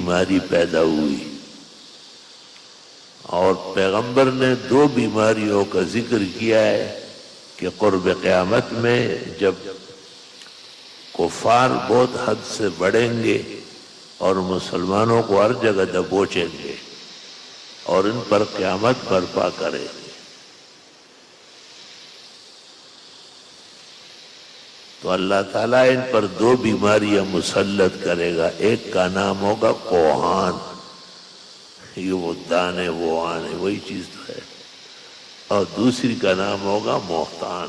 بیماری پیدا ہوئی، اور پیغمبر نے 2 بیماریوں کا ذکر کیا ہے کہ قرب قیامت میں جب کفار بہت حد سے بڑھیں گے اور مسلمانوں کو ہر جگہ دبوچیں گے اور ان پر قیامت برپا کریں گے، تو اللہ تعالیٰ ان پر 2 بیماریاں مسلط کرے گا۔ ایک کا نام ہوگا کوہان، یہ وہ دانے وہ آنے وہی چیز تو ہے، اور دوسری کا نام ہوگا محتان۔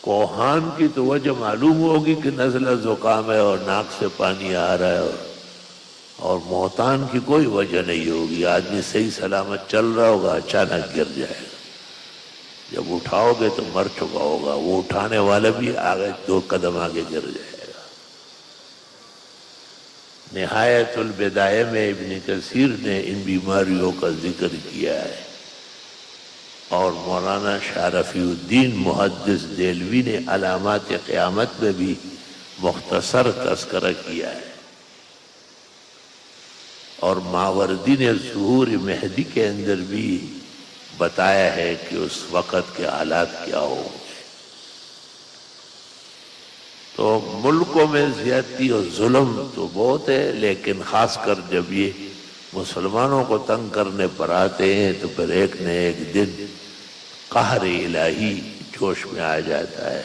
کوہان کی تو وجہ معلوم ہوگی کہ نزلہ زکام ہے اور ناک سے پانی آ رہا ہے، اور محتان کی کوئی وجہ نہیں ہوگی، آدمی صحیح سلامت چل رہا ہوگا، اچانک گر جائے گا، جب اٹھاؤ گے تو مر چکا ہوگا، وہ اٹھانے والا بھی آگے 2 قدم آگے گر جائے گا۔ نہایت البدایہ میں ابن کثیر نے ان بیماریوں کا ذکر کیا ہے، اور مولانا شاہ رفیع الدین محدث دہلوی نے علامات قیامت میں بھی مختصر تذکرہ کیا ہے، اور ماوردی نے ظہور مہدی کے اندر بھی بتایا ہے کہ اس وقت کے حالات کیا ہوں گے۔ تو ملکوں میں زیادتی اور ظلم تو بہت ہے، لیکن خاص کر جب یہ مسلمانوں کو تنگ کرنے پر آتے ہیں تو پھر ایک نہ ایک دن قہر الہی جوش میں آ جاتا ہے۔